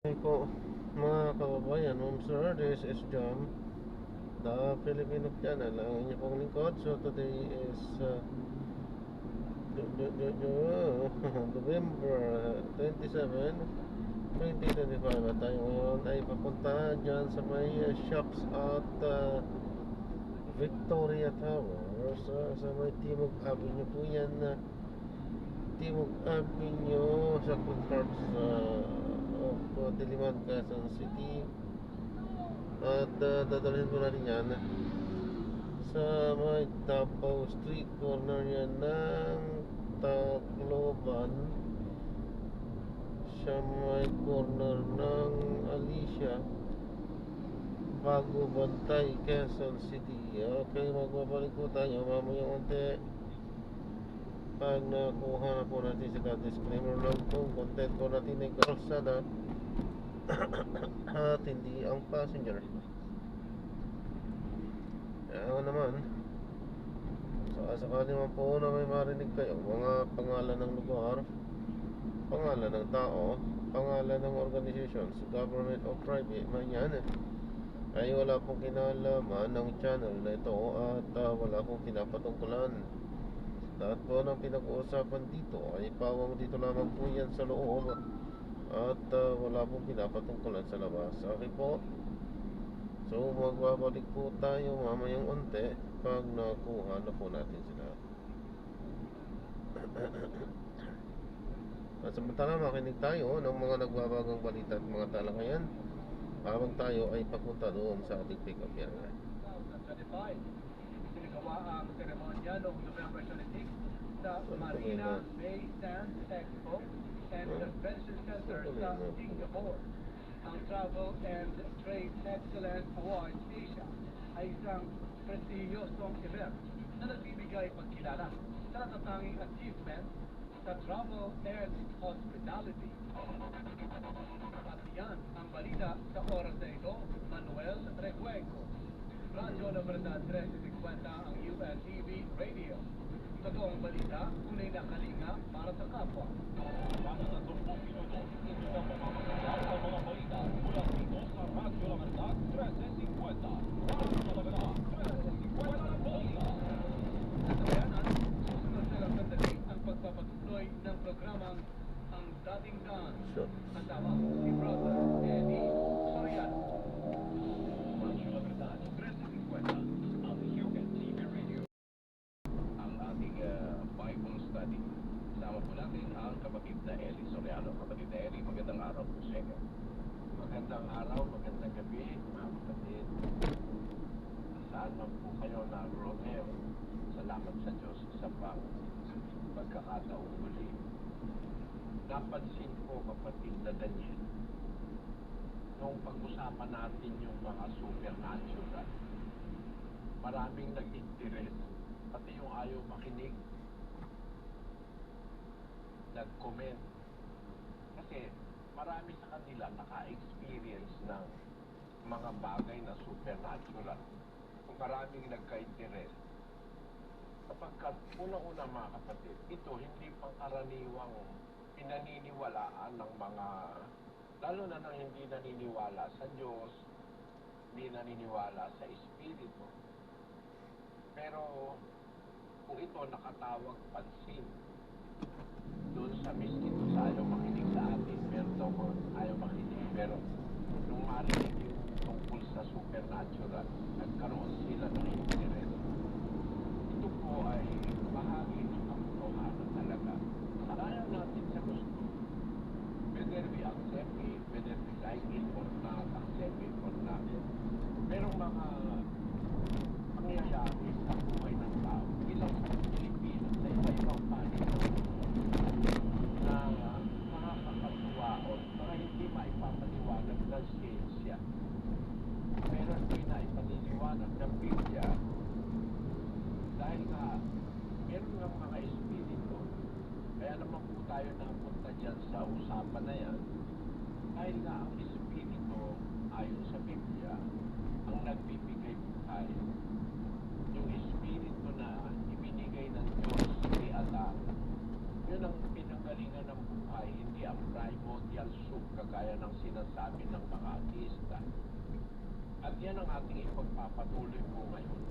Hey po, mga kababayan, sir, this is John, the Filipino channel. Ang inyong pong lingkod. So today is November 27, 2025. At tayo ngayon ay papunta dyan sa may shops at Victoria Tower sa may Timog Avenue po yan. Timog Avenue sa Good Parts of Diliman, Quezon City. At dadalhin ko natin yan sa may Davao Street, corner yan ng Tacloban, sa may corner ng Alicia, Bago Bantay, Quezon City. Okay, magbabalik po tayo mamaya unti pag nakuha na po natin sa disclaimer lang kung content po natin ay kalsada at hindi ang passenger. Ako naman, sakali man po na may marinig kayo mga pangalan ng lugar, pangalan ng tao, pangalan ng organizations, government o private man yan, ay wala pong kinalaman ng channel na ito at wala pong pinapatungkulan. Lahat po ng pinag-uusapan dito ay pawang dito lamang po yan sa loob at wala pong pinapatungkulan sa labas. Okay po. So magbabalik po tayo mamayang unti pag nakuha na po natin sila. At samantala makinig tayo ng mga nagbabagang balita at mga talakayan habang tayo ay papunta doon sa ating pick-up area. Sinagawa ang seremonya noong November 26 sa Marina Bay Sands Expo and Convention Center sa Singapore. Ang Travel and Trade Excellence Awards Asia ay isang prestihiyosong event na nagbibigay pagkilala sa natatanging achievement sa travel and hospitality. At yan ang balita sa oras na ito, Manuel Recuenco. Radyo na Verdad 1350 ang UNTV Radio. Totoong balita, tunay na kalinga para sa kapwa. Para sa 10 minuto, ito ang mamamagitan sa mga balita mula dito sa Radyo na Verdad 1350. Radyo na Verdad 1350 ang balita. Natabayanan, susunod na lang sandali ang pagpapatuloy ng programang Ang Dating Dan. Kasama si Brother Eddie Soriano. Radyo na Verdad 1350 ang UNTV Radio. Ang ating Bible study. Sama po natin ang kapatid na Eli Soriano. Kapatid na Eli, magandang araw po sa inyo. Magandang araw, magandang gabi, mga kapatid. Saan man po kayo na-rotem, salamat sa Diyos sa pagkakataong muli. Napansin ko, kapatid na Daniel, nung pag-usapan natin yung mga supernatural, maraming nag-interest, pati yung ayaw makinig, nag-comment. Kasi marami sa kanila naka-experience ng mga bagay na supernatural. Kung maraming nagka-interest. Kapag unang-una mga kapatid, ito hindi pang-karaniwang pinaniniwalaan ng mga, lalo na nang hindi naniniwala sa Diyos, hindi naniniwala sa Espiritu. Pero kung ito nakatawag pansin, doon sa miskito sa ayaw makinig sa atin, meron daw ko ayaw makinig. Pero nung marinig yung tungkol sa supernatural, nagkaroon sila ng interest. Ito po ay bahagi ng katotohanan talaga. Ayaw natin sa gusto. Whether we accept it, whether we like it or not, accept it or not. Merong mga pangyayari sa buhay ng tao, bilang sa Pilipinas, sa iba-ibang panig, na nakakatuwa o mga hindi maipapaliwanag ng siyensya. Pero hindi na ipaliliwanag ng Biblia dahil nga meron ng mga espiritu. Kaya naman po tayo napunta dyan sa usapan na yan dahil nga ang espiritu ayon sa Biblia ang nagbibigay buhay. Yung espiritu na ibinigay ng Diyos kay Adam, yun ang pinanggalingan ng buhay, hindi ang primordial busog kagaya ng sinasabi ng mga artista. At yan ang ating ipagpapatuloy po ngayon.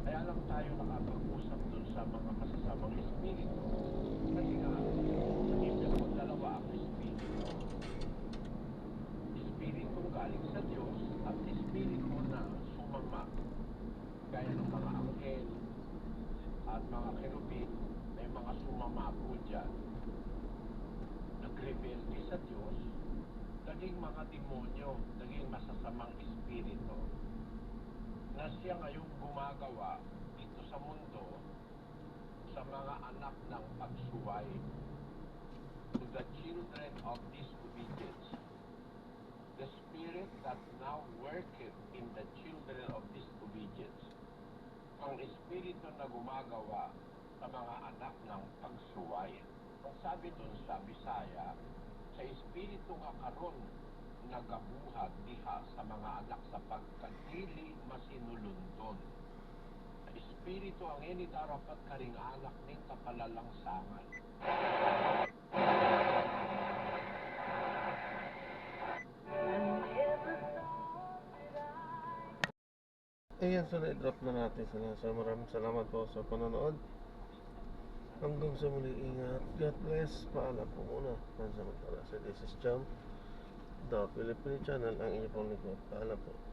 Kaya lang tayo nakapag-usap dun sa mga masasamang espiritu. Kasi nga, sa Biblia po, dalawa ang espiritu. Espiritu galing sa Diyos at espiritu na sumama. Gaya ng mga anghel at mga kerubin, may mga sumama po dyan. Nagrebelde sa Diyos, naging mga demonyo, naging masasamang espiritu na siya ngayong gumagawa dito sa mundo sa mga anak ng pagsuway, to the children of disobedience. The spirit that now worketh in the children of disobedience. Ang espiritu na gumagawa sa mga anak ng pagsuway. Ang sabi dun sa Bisaya, sa espiritu nga karon nagabuhat diha sa mga anak sa pagkadili masinulundon. Sa espiritu ang ini darapat karing anak ning kapalalangsangan. Ayan, so na-drop na natin sila. So maraming salamat po sa panonood. Hanggang sa muli, ingat. God bless. Paalam po muna. Pansamantala. So this is Jam, the Filipino channel, ang inyo pong lingkod. Paalam po.